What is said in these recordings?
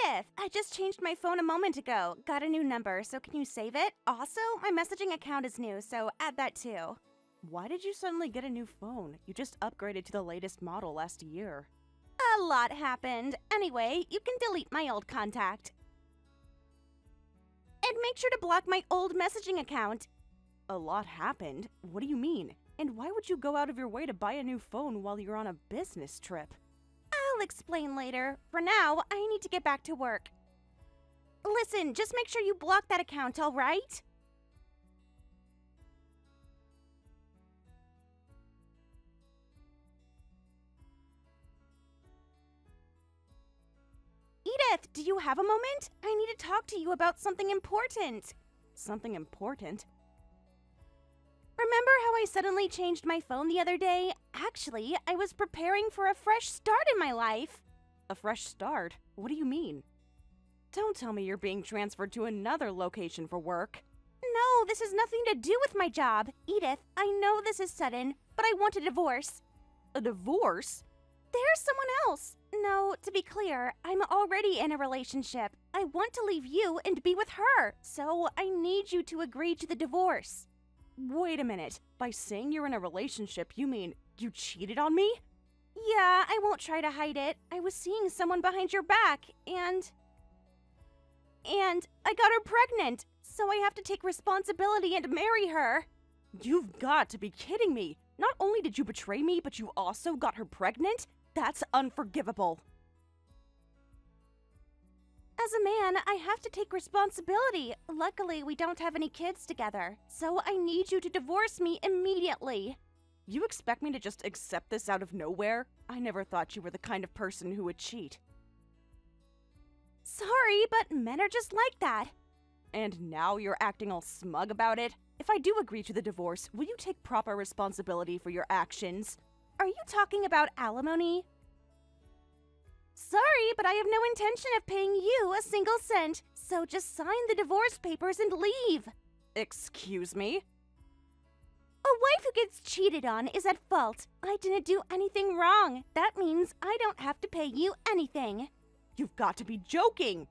Edith! I just changed my phone a moment ago. Got a new number, so can you save it? Also, my messaging account is new, so add that too. Why did you suddenly get a new phone? You just upgraded to the latest model last year. A lot happened. Anyway, you can delete my old contact. And make sure to block my old messaging account. A lot happened? What do you mean? And why would you go out of your way to buy a new phone while you're on a business trip? I'll explain later. For now, I need to get back to work. Listen, just make sure you block that account, alright? Edith, do you have a moment? I need to talk to you about something important. Something important? Remember how I suddenly changed my phone the other day? Actually, I was preparing for a fresh start in my life. A fresh start? What do you mean? Don't tell me you're being transferred to another location for work. No, this has nothing to do with my job. Edith, I know this is sudden, but I want a divorce. A divorce? There's someone else. No, to be clear, I'm already in a relationship. I want to leave you and be with her, so I need you to agree to the divorce. Wait a minute. By saying you're in a relationship, you mean you cheated on me? Yeah, I won't try to hide it. I was seeing someone behind your back, and I got her pregnant, so I have to take responsibility and marry her. You've got to be kidding me. Not only did you betray me, but you also got her pregnant? That's unforgivable. As a man, I have to take responsibility. Luckily, we don't have any kids together, so I need you to divorce me immediately. You expect me to just accept this out of nowhere? I never thought you were the kind of person who would cheat. Sorry, but men are just like that. And now you're acting all smug about it? If I do agree to the divorce, will you take proper responsibility for your actions? Are you talking about alimony? Sorry, but I have no intention of paying you a single cent, so just sign the divorce papers and leave. Excuse me? A wife who gets cheated on is at fault. I didn't do anything wrong. That means I don't have to pay you anything. You've got to be joking!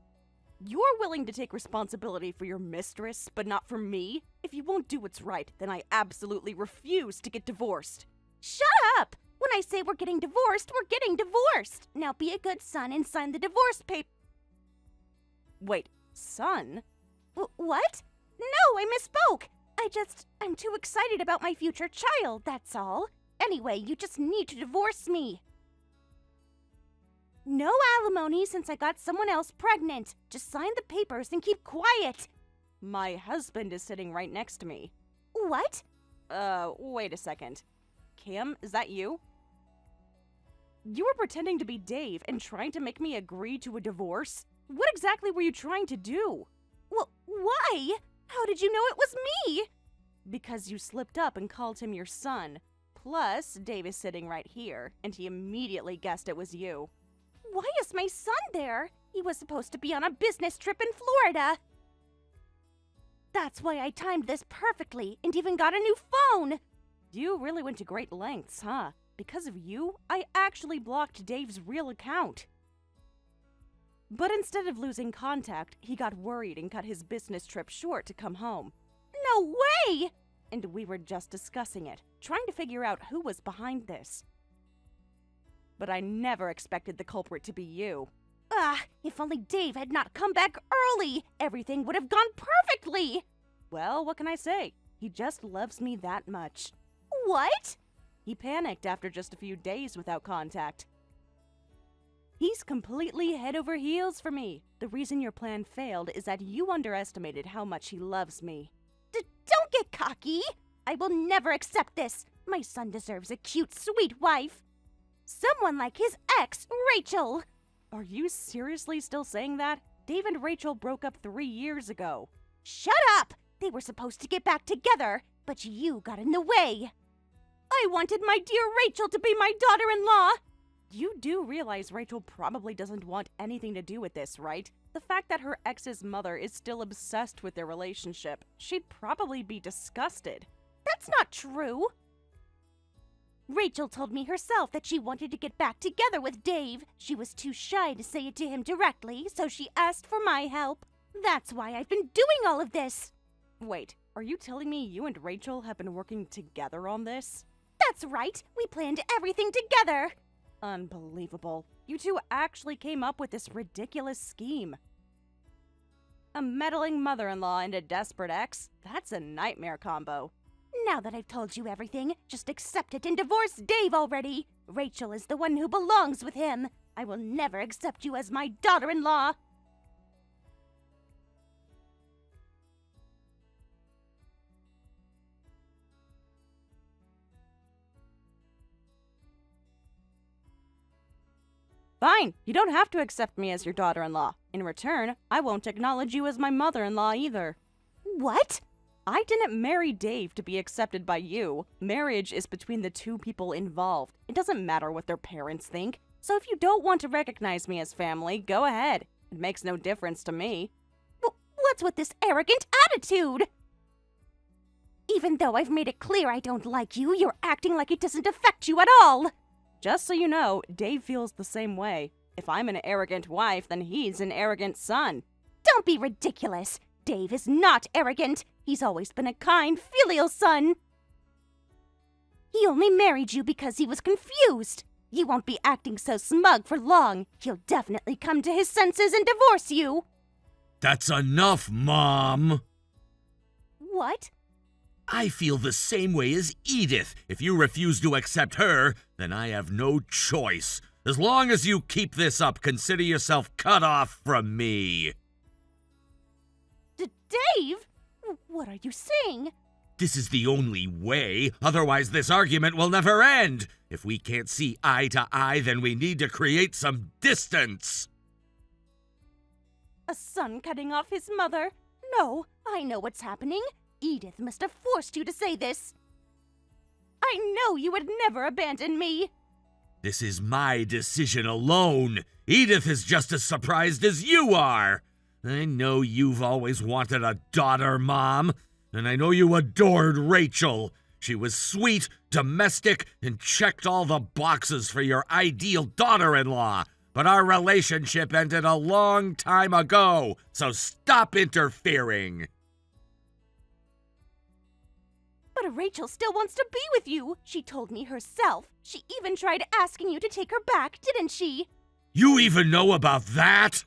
You're willing to take responsibility for your mistress, but not for me? If you won't do what's right, then I absolutely refuse to get divorced. Shut up! When I say we're getting divorced, we're getting divorced! Now be a good son and sign the divorce paper. Wait, son? What? No, I misspoke! I'm too excited about my future child, that's all. Anyway, you just need to divorce me. No alimony since I got someone else pregnant. Just sign the papers and keep quiet. My husband is sitting right next to me. What? Wait a second. Cam, is that you? You were pretending to be Dave and trying to make me agree to a divorce? What exactly were you trying to do? Why? How did you know it was me? Because you slipped up and called him your son. Plus, Dave is sitting right here, and he immediately guessed it was you. Why is my son there? He was supposed to be on a business trip in Florida. That's why I timed this perfectly and even got a new phone. You really went to great lengths, huh? Because of you, I actually blocked Dave's real account. But instead of losing contact, he got worried and cut his business trip short to come home. No way! And we were just discussing it, trying to figure out who was behind this. But I never expected the culprit to be you. If only Dave had not come back early, everything would have gone perfectly! Well, what can I say? He just loves me that much. What? He panicked after just a few days without contact. He's completely head over heels for me. The reason your plan failed is that you underestimated how much he loves me. Don't get cocky! I will never accept this. My son deserves a cute, sweet wife. Someone like his ex, Rachel. Are you seriously still saying that? Dave and Rachel broke up 3 years ago. Shut up! They were supposed to get back together, but you got in the way. I wanted my dear Rachel to be my daughter-in-law. You do realize Rachel probably doesn't want anything to do with this, right? The fact that her ex's mother is still obsessed with their relationship, she'd probably be disgusted. That's not true. Rachel told me herself that she wanted to get back together with Dave. She was too shy to say it to him directly, so she asked for my help. That's why I've been doing all of this. Wait, are you telling me you and Rachel have been working together on this? That's right. We planned everything together. Unbelievable. You two actually came up with this ridiculous scheme. A meddling mother-in-law and a desperate ex? That's a nightmare combo. Now that I've told you everything, just accept it and divorce Dave already. Rachel is the one who belongs with him. I will never accept you as my daughter-in-law. Fine, you don't have to accept me as your daughter-in-law. In return, I won't acknowledge you as my mother-in-law either. What? I didn't marry Dave to be accepted by you. Marriage is between the two people involved. It doesn't matter what their parents think. So if you don't want to recognize me as family, go ahead. It makes no difference to me. What's with this arrogant attitude? Even though I've made it clear I don't like you, you're acting like it doesn't affect you at all. Just so you know, Dave feels the same way. If I'm an arrogant wife, then he's an arrogant son. Don't be ridiculous. Dave is not arrogant. He's always been a kind, filial son. He only married you because he was confused. You won't be acting so smug for long. He'll definitely come to his senses and divorce you. That's enough, Mom! What? I feel the same way as Edith. If you refuse to accept her, then I have no choice. As long as you keep this up, consider yourself cut off from me. Dave? What are you saying? This is the only way. Otherwise, this argument will never end. If we can't see eye to eye, then we need to create some distance. A son cutting off his mother? No, I know what's happening. Edith must have forced you to say this. I know you would never abandon me. This is my decision alone. Edith is just as surprised as you are. I know you've always wanted a daughter, Mom, and I know you adored Rachel. She was sweet, domestic, and checked all the boxes for your ideal daughter-in-law. But our relationship ended a long time ago, so stop interfering. But Rachel still wants to be with you. She told me herself. She even tried asking you to take her back, didn't she? You even know about that?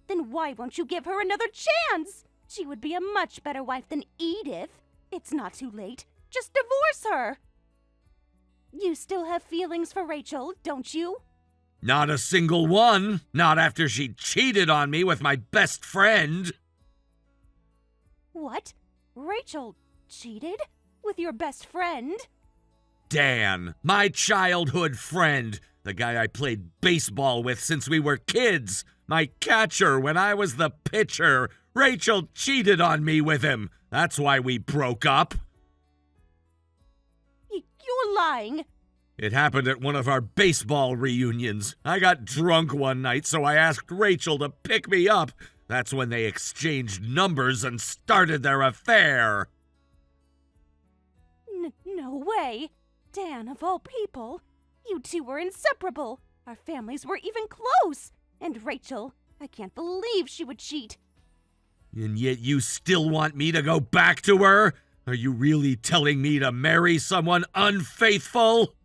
Then why won't you give her another chance? She would be a much better wife than Edith. It's not too late. Just divorce her. You still have feelings for Rachel, don't you? Not a single one. Not after she cheated on me with my best friend. What? Rachel cheated? With your best friend? Dan, my childhood friend. The guy I played baseball with since we were kids. My catcher when I was the pitcher. Rachel cheated on me with him. That's why we broke up. You're lying. It happened at one of our baseball reunions. I got drunk one night, so I asked Rachel to pick me up. That's when they exchanged numbers and started their affair. No way. Dan, of all people. You two were inseparable. Our families were even close. And Rachel, I can't believe she would cheat. And yet you still want me to go back to her? Are you really telling me to marry someone unfaithful?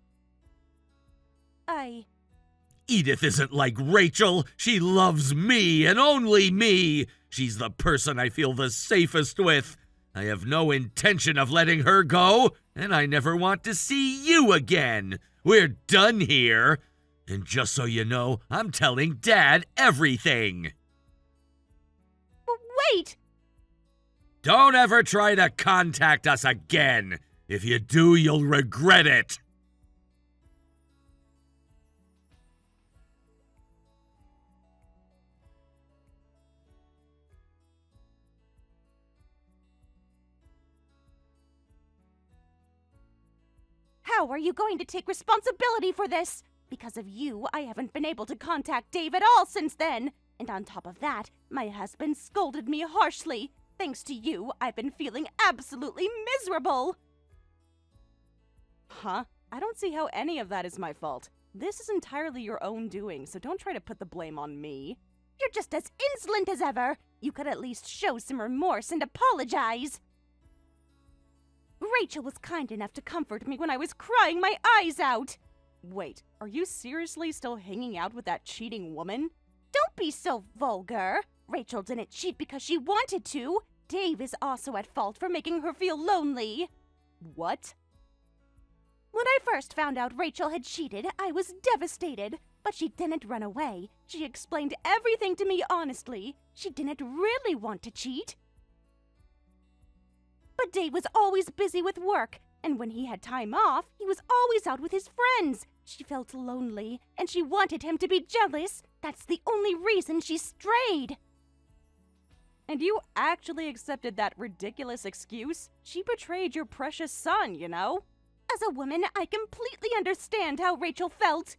Edith isn't like Rachel. She loves me and only me. She's the person I feel the safest with. I have no intention of letting her go, and I never want to see you again. We're done here. And just so you know, I'm telling Dad everything. Wait! Don't ever try to contact us again. If you do, you'll regret it. How are you going to take responsibility for this? Because of you, I haven't been able to contact Dave at all since then. And on top of that, my husband scolded me harshly. Thanks to you, I've been feeling absolutely miserable. Huh? I don't see how any of that is my fault. This is entirely your own doing, so don't try to put the blame on me. You're just as insolent as ever. You could at least show some remorse and apologize. Rachel was kind enough to comfort me when I was crying my eyes out. Wait, are you seriously still hanging out with that cheating woman? Don't be so vulgar. Rachel didn't cheat because she wanted to. Dave is also at fault for making her feel lonely. What? When I first found out Rachel had cheated, I was devastated. But she didn't run away. She explained everything to me honestly. She didn't really want to cheat. But Dave was always busy with work, and when he had time off, he was always out with his friends. She felt lonely, and she wanted him to be jealous. That's the only reason she strayed. And you actually accepted that ridiculous excuse? She betrayed your precious son, you know? As a woman, I completely understand how Rachel felt.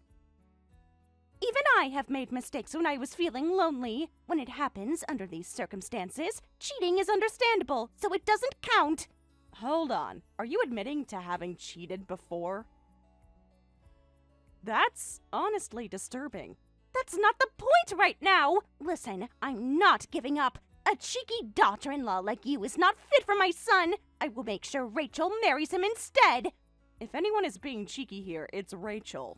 Even I have made mistakes when I was feeling lonely. When it happens under these circumstances, cheating is understandable, so it doesn't count. Hold on. Are you admitting to having cheated before? That's honestly disturbing. That's not the point right now. Listen, I'm not giving up. A cheeky daughter-in-law like you is not fit for my son. I will make sure Rachel marries him instead. If anyone is being cheeky here, it's Rachel.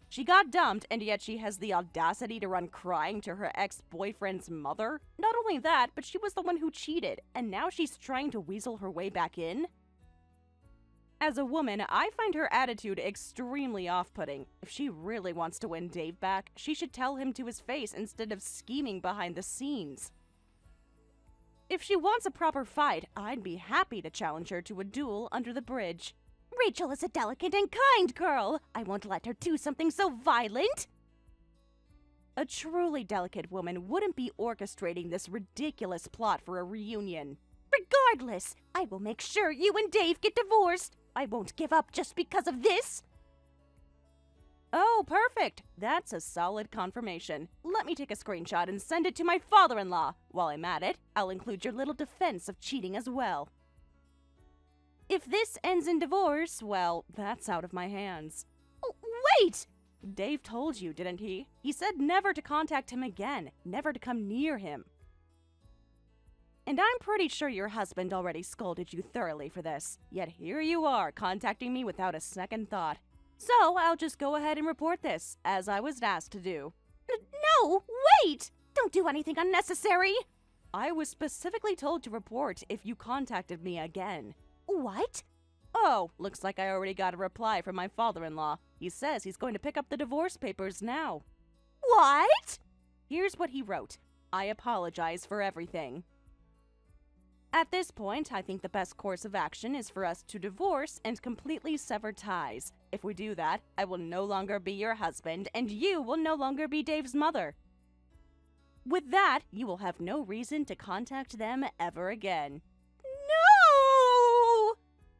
She got dumped, and yet she has the audacity to run crying to her ex-boyfriend's mother? Not only that, but she was the one who cheated, and now she's trying to weasel her way back in? As a woman, I find her attitude extremely off-putting. If she really wants to win Dave back, she should tell him to his face instead of scheming behind the scenes. If she wants a proper fight, I'd be happy to challenge her to a duel under the bridge. Rachel is a delicate and kind girl. I won't let her do something so violent. A truly delicate woman wouldn't be orchestrating this ridiculous plot for a reunion. Regardless, I will make sure you and Dave get divorced. I won't give up just because of this. Oh, perfect. That's a solid confirmation. Let me take a screenshot and send it to my father-in-law. While I'm at it, I'll include your little defense of cheating as well. If this ends in divorce, well, that's out of my hands. Oh, wait! Dave told you, didn't he? He said never to contact him again, never to come near him. And I'm pretty sure your husband already scolded you thoroughly for this. Yet here you are, contacting me without a second thought. So I'll just go ahead and report this, as I was asked to do. No, wait! Don't do anything unnecessary! I was specifically told to report if you contacted me again. What? Oh, looks like I already got a reply from my father-in-law. He says he's going to pick up the divorce papers now. What? Here's what he wrote. I apologize for everything. At this point, I think the best course of action is for us to divorce and completely sever ties. If we do that, I will no longer be your husband, and you will no longer be Dave's mother. With that, you will have no reason to contact them ever again. No!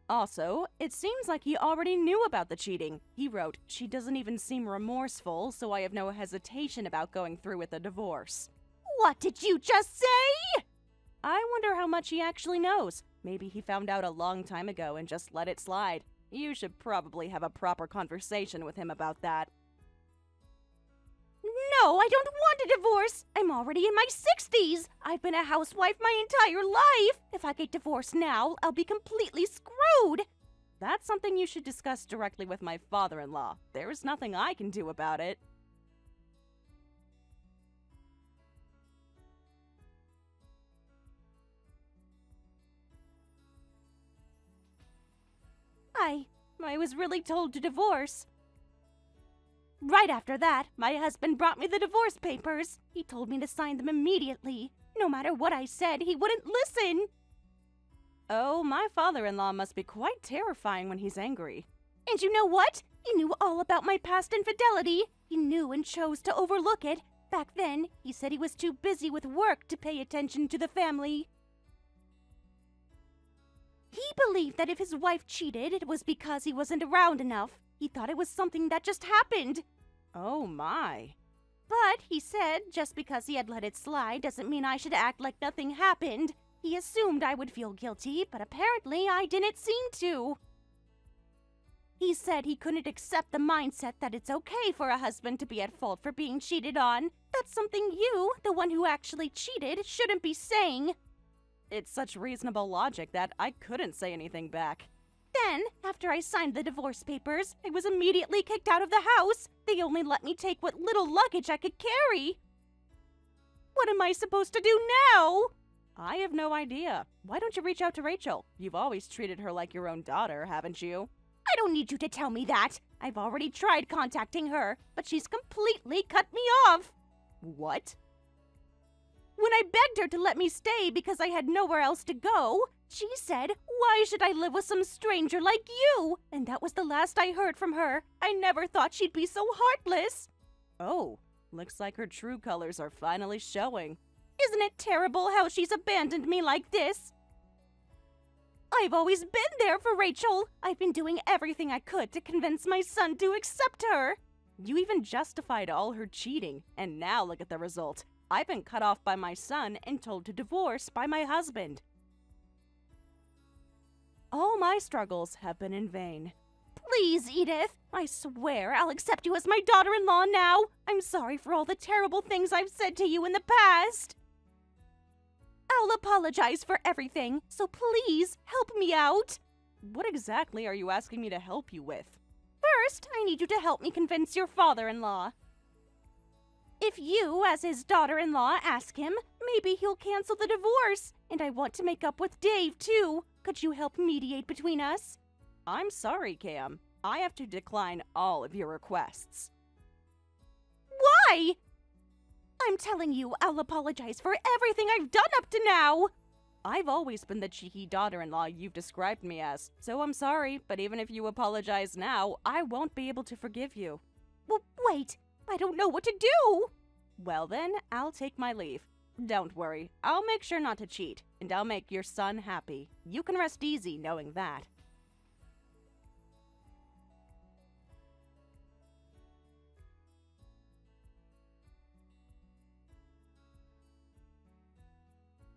Also, it seems like he already knew about the cheating. He wrote, "She doesn't even seem remorseful, so I have no hesitation about going through with the divorce." What did you just say? I wonder how much he actually knows. Maybe he found out a long time ago and just let it slide. You should probably have a proper conversation with him about that. No, I don't want a divorce. I'm already in my 60s. I've been a housewife my entire life. If I get divorced now, I'll be completely screwed. That's something you should discuss directly with my father-in-law. There's nothing I can do about it. I was really told to divorce. Right after that, my husband brought me the divorce papers. He told me to sign them immediately. No matter what I said, he wouldn't listen. Oh, my father-in-law must be quite terrifying when he's angry. And you know what? He knew all about my past infidelity. He knew and chose to overlook it. Back then, he said he was too busy with work to pay attention to the family. He believed that if his wife cheated, it was because he wasn't around enough. He thought it was something that just happened. Oh my. But, he said, just because he had let it slide doesn't mean I should act like nothing happened. He assumed I would feel guilty, but apparently I didn't seem to. He said he couldn't accept the mindset that it's okay for a husband to be at fault for being cheated on. That's something you, the one who actually cheated, shouldn't be saying. It's such reasonable logic that I couldn't say anything back. Then, after I signed the divorce papers, I was immediately kicked out of the house. They only let me take what little luggage I could carry. What am I supposed to do now? I have no idea. Why don't you reach out to Rachel? You've always treated her like your own daughter, haven't you? I don't need you to tell me that. I've already tried contacting her, but she's completely cut me off. What? When I begged her to let me stay because I had nowhere else to go, she said, "Why should I live with some stranger like you?" And that was the last I heard from her. I never thought she'd be so heartless. Oh, looks like her true colors are finally showing. Isn't it terrible how she's abandoned me like this? I've always been there for Rachel. I've been doing everything I could to convince my son to accept her. You even justified all her cheating, and now look at the result. I've been cut off by my son and told to divorce by my husband. All my struggles have been in vain. Please, Edith. I swear I'll accept you as my daughter-in-law now. I'm sorry for all the terrible things I've said to you in the past. I'll apologize for everything, so please help me out. What exactly are you asking me to help you with? First, I need you to help me convince your father-in-law. If you, as his daughter-in-law, ask him, maybe he'll cancel the divorce. And I want to make up with Dave, too. Could you help mediate between us? I'm sorry, Cam. I have to decline all of your requests. Why? I'm telling you, I'll apologize for everything I've done up to now. I've always been the cheeky daughter-in-law you've described me as, so I'm sorry, but even if you apologize now, I won't be able to forgive you. Well, wait, I don't know what to do. Well then, I'll take my leave. Don't worry, I'll make sure not to cheat, and I'll make your son happy. You can rest easy knowing that.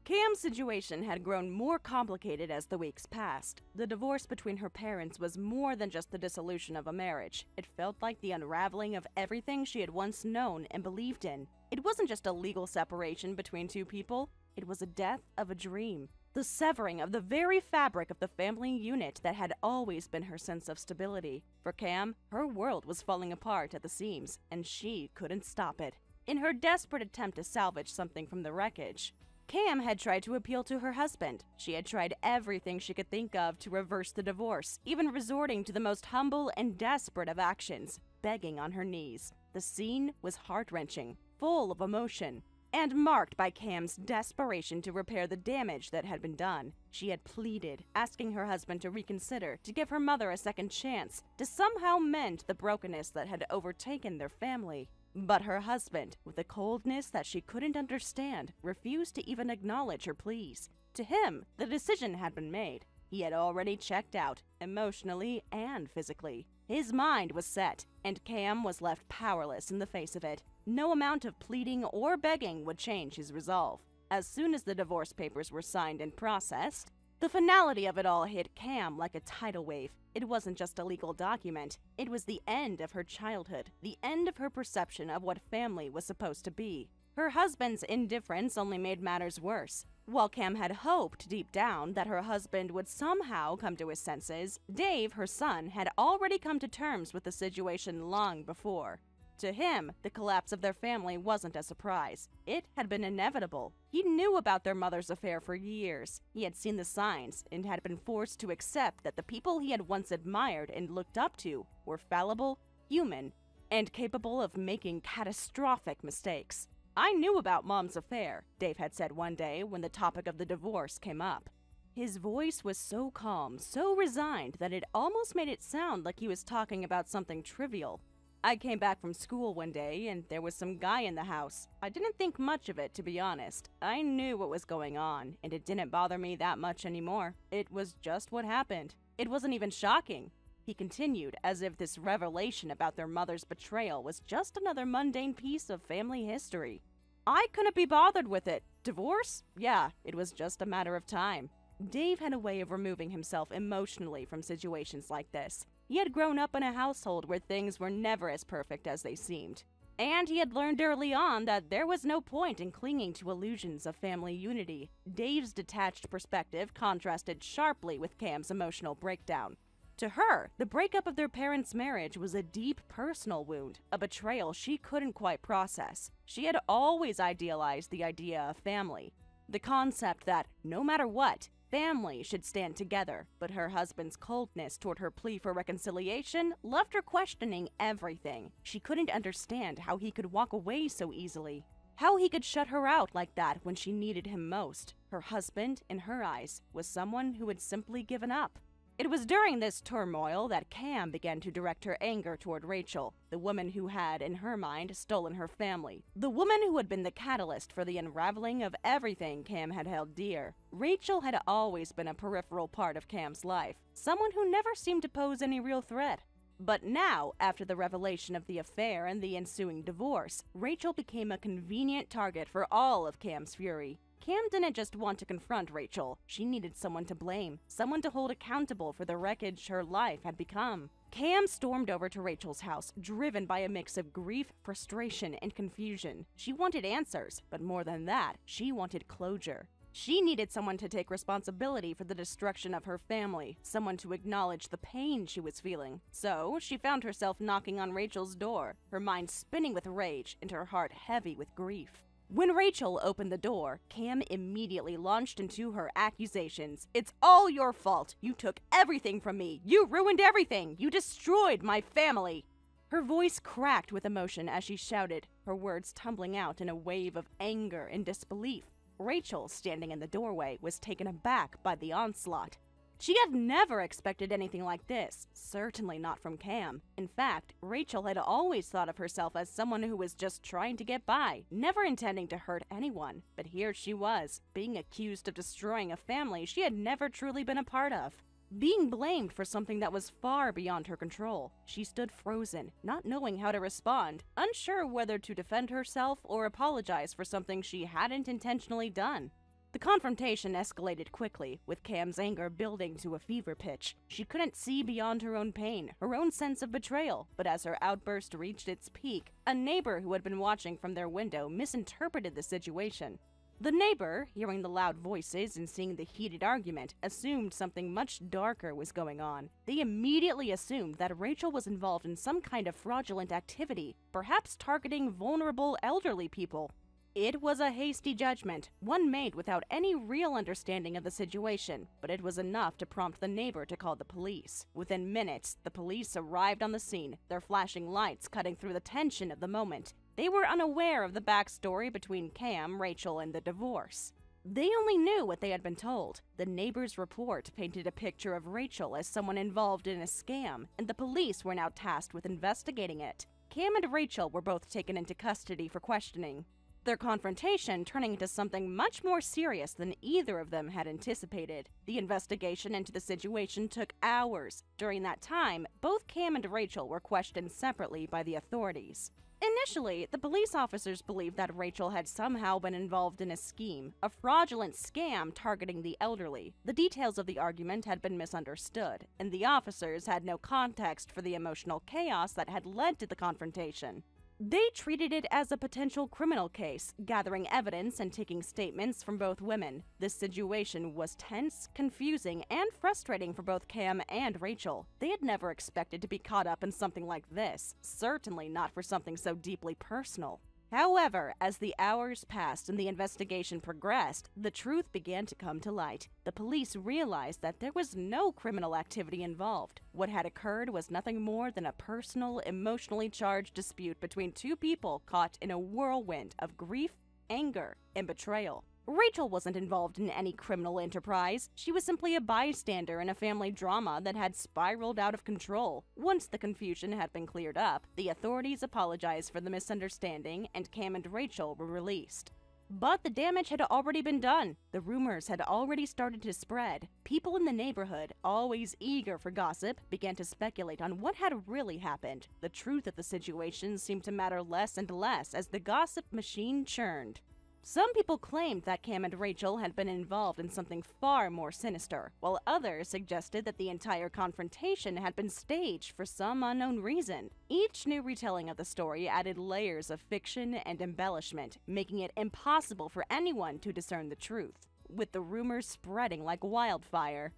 Cam's situation had grown more complicated as the weeks passed. The divorce between her parents was more than just the dissolution of a marriage. It felt like the unraveling of everything she had once known and believed in. It wasn't just a legal separation between two people, it was a death of a dream. The severing of the very fabric of the family unit that had always been her sense of stability. For Cam, her world was falling apart at the seams, and she couldn't stop it. In her desperate attempt to salvage something from the wreckage, Cam had tried to appeal to her husband. She had tried everything she could think of to reverse the divorce, even resorting to the most humble and desperate of actions, begging on her knees. The scene was heart-wrenching, full of emotion, and marked by Cam's desperation to repair the damage that had been done. She had pleaded, asking her husband to reconsider, to give her mother a second chance, to somehow mend the brokenness that had overtaken their family. But her husband, with a coldness that she couldn't understand, refused to even acknowledge her pleas. To him, the decision had been made. He had already checked out, emotionally and physically. His mind was set, and Cam was left powerless in the face of it. No amount of pleading or begging would change his resolve. As soon as the divorce papers were signed and processed, the finality of it all hit Cam like a tidal wave. It wasn't just a legal document. It was the end of her childhood, the end of her perception of what family was supposed to be. Her husband's indifference only made matters worse. While Cam had hoped deep down that her husband would somehow come to his senses, Dave, her son, had already come to terms with the situation long before. To him, the collapse of their family wasn't a surprise. It had been inevitable. He knew about their mother's affair for years. He had seen the signs and had been forced to accept that the people he had once admired and looked up to were fallible, human, and capable of making catastrophic mistakes. "I knew about Mom's affair," Dave had said one day when the topic of the divorce came up. His voice was so calm, so resigned, that it almost made it sound like he was talking about something trivial. "I came back from school one day and there was some guy in the house. I didn't think much of it, to be honest. I knew what was going on, and it didn't bother me that much anymore. It was just what happened. It wasn't even shocking," he continued, as if this revelation about their mother's betrayal was just another mundane piece of family history. "I couldn't be bothered with it. Divorce? Yeah, it was just a matter of time." Dave had a way of removing himself emotionally from situations like this. He had grown up in a household where things were never as perfect as they seemed. And he had learned early on that there was no point in clinging to illusions of family unity. Dave's detached perspective contrasted sharply with Cam's emotional breakdown. To her, the breakup of their parents' marriage was a deep personal wound, a betrayal she couldn't quite process. She had always idealized the idea of family, the concept that, no matter what, family should stand together, but her husband's coldness toward her plea for reconciliation left her questioning everything. She couldn't understand how he could walk away so easily, how he could shut her out like that when she needed him most. Her husband, in her eyes, was someone who had simply given up. It was during this turmoil that Cam began to direct her anger toward Rachel, the woman who had, in her mind, stolen her family, the woman who had been the catalyst for the unraveling of everything Cam had held dear. Rachel had always been a peripheral part of Cam's life, someone who never seemed to pose any real threat. But now, after the revelation of the affair and the ensuing divorce, Rachel became a convenient target for all of Cam's fury. Cam didn't just want to confront Rachel, she needed someone to blame, someone to hold accountable for the wreckage her life had become. Cam stormed over to Rachel's house, driven by a mix of grief, frustration, and confusion. She wanted answers, but more than that, she wanted closure. She needed someone to take responsibility for the destruction of her family, someone to acknowledge the pain she was feeling. So, she found herself knocking on Rachel's door, her mind spinning with rage and her heart heavy with grief. When Rachel opened the door, Cam immediately launched into her accusations. "It's all your fault. You took everything from me. You ruined everything. You destroyed my family." Her voice cracked with emotion as she shouted, her words tumbling out in a wave of anger and disbelief. Rachel, standing in the doorway, was taken aback by the onslaught. She had never expected anything like this, certainly not from Cam. In fact, Rachel had always thought of herself as someone who was just trying to get by, never intending to hurt anyone. But here she was, being accused of destroying a family she had never truly been a part of, being blamed for something that was far beyond her control. She stood frozen, not knowing how to respond, unsure whether to defend herself or apologize for something she hadn't intentionally done. The confrontation escalated quickly, with Cam's anger building to a fever pitch. She couldn't see beyond her own pain, her own sense of betrayal, but as her outburst reached its peak, a neighbor who had been watching from their window misinterpreted the situation. The neighbor, hearing the loud voices and seeing the heated argument, assumed something much darker was going on. They immediately assumed that Rachel was involved in some kind of fraudulent activity, perhaps targeting vulnerable elderly people. It was a hasty judgment, one made without any real understanding of the situation, but it was enough to prompt the neighbor to call the police. Within minutes, the police arrived on the scene, their flashing lights cutting through the tension of the moment. They were unaware of the backstory between Cam, Rachel, and the divorce. They only knew what they had been told. The neighbor's report painted a picture of Rachel as someone involved in a scam, and the police were now tasked with investigating it. Cam and Rachel were both taken into custody for questioning, their confrontation turning into something much more serious than either of them had anticipated. The investigation into the situation took hours. During that time, both Cam and Rachel were questioned separately by the authorities. Initially, the police officers believed that Rachel had somehow been involved in a scheme, a fraudulent scam targeting the elderly. The details of the argument had been misunderstood, and the officers had no context for the emotional chaos that had led to the confrontation. They treated it as a potential criminal case, gathering evidence and taking statements from both women. This situation was tense, confusing, and frustrating for both Cam and Rachel. They had never expected to be caught up in something like this, certainly not for something so deeply personal. However, as the hours passed and the investigation progressed, the truth began to come to light. The police realized that there was no criminal activity involved. What had occurred was nothing more than a personal, emotionally charged dispute between two people caught in a whirlwind of grief, anger, and betrayal. Rachel wasn't involved in any criminal enterprise. She was simply a bystander in a family drama that had spiraled out of control. Once the confusion had been cleared up, the authorities apologized for the misunderstanding and Cam and Rachel were released. But the damage had already been done. The rumors had already started to spread. People in the neighborhood, always eager for gossip, began to speculate on what had really happened. The truth of the situation seemed to matter less and less as the gossip machine churned. Some people claimed that Cam and Rachel had been involved in something far more sinister, while others suggested that the entire confrontation had been staged for some unknown reason. Each new retelling of the story added layers of fiction and embellishment, making it impossible for anyone to discern the truth, with the rumors spreading like wildfire.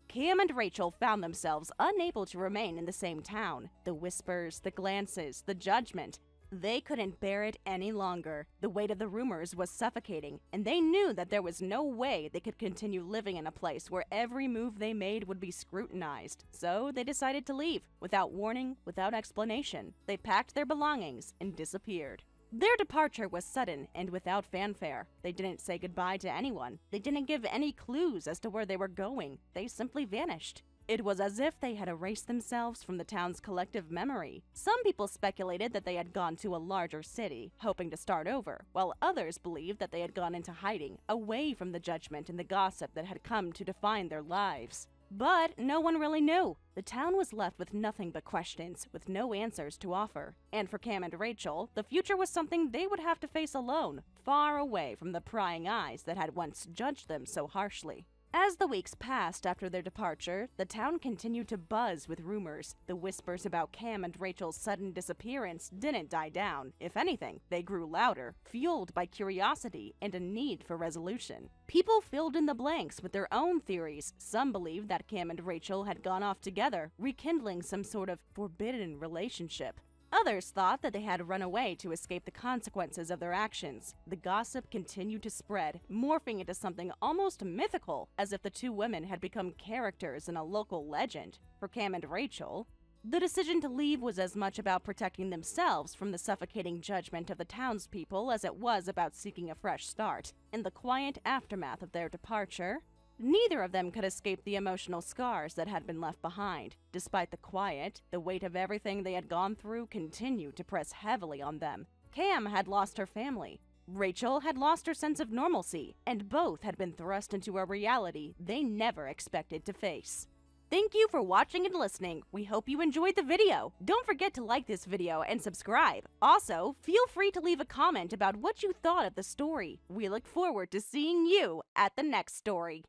Cam and Rachel found themselves unable to remain in the same town. The whispers, the glances, the judgment. They couldn't bear it any longer. The weight of the rumors was suffocating, and they knew that there was no way they could continue living in a place where every move they made would be scrutinized. So they decided to leave, without warning, without explanation. They packed their belongings and disappeared. Their departure was sudden and without fanfare. They didn't say goodbye to anyone. They didn't give any clues as to where they were going. They simply vanished. It was as if they had erased themselves from the town's collective memory. Some people speculated that they had gone to a larger city, hoping to start over, while others believed that they had gone into hiding, away from the judgment and the gossip that had come to define their lives. But no one really knew. The town was left with nothing but questions, with no answers to offer. And for Cam and Rachel, the future was something they would have to face alone, far away from the prying eyes that had once judged them so harshly. As the weeks passed after their departure, the town continued to buzz with rumors. The whispers about Cam and Rachel's sudden disappearance didn't die down. If anything, they grew louder, fueled by curiosity and a need for resolution. People filled in the blanks with their own theories. Some believed that Cam and Rachel had gone off together, rekindling some sort of forbidden relationship. Others thought that they had run away to escape the consequences of their actions. The gossip continued to spread, morphing into something almost mythical, as if the two women had become characters in a local legend. For Cam and Rachel, the decision to leave was as much about protecting themselves from the suffocating judgment of the townspeople as it was about seeking a fresh start. In the quiet aftermath of their departure, neither of them could escape the emotional scars that had been left behind. Despite the quiet, the weight of everything they had gone through continued to press heavily on them. Cam had lost her family. Rachel had lost her sense of normalcy, and both had been thrust into a reality they never expected to face. Thank you for watching and listening. We hope you enjoyed the video. Don't forget to like this video and subscribe. Also, feel free to leave a comment about what you thought of the story. We look forward to seeing you at the next story.